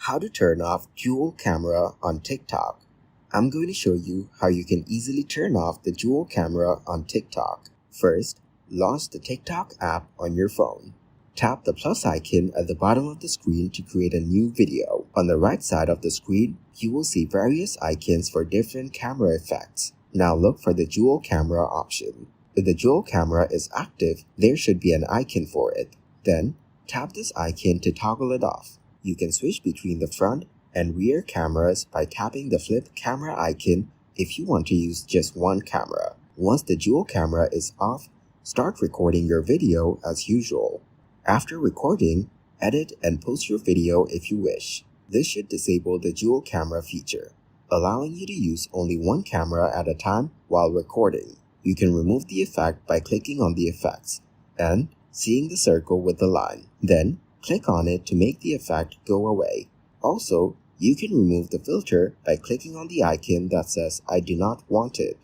How to turn off dual camera on TikTok. I'm going to show you how you can easily turn off the dual camera on TikTok. First, launch the TikTok app on your phone. Tap the plus icon at the bottom of the screen to create a new video. On the right side of the screen, you will see various icons for different camera effects. Now look for the dual camera option. If the dual camera is active, there should be an icon for it. Then, tap this icon to toggle it off. You can switch between the front and rear cameras by tapping the flip camera icon if you want to use just one camera. Once the dual camera is off, start recording your video as usual. After recording, edit and post your video if you wish. This should disable the dual camera feature, allowing you to use only one camera at a time while recording. You can remove the effect by clicking on the effects and seeing the circle with the line. Then, click on it to make the effect go away. Also, you can remove the filter by clicking on the icon that says I do not want it.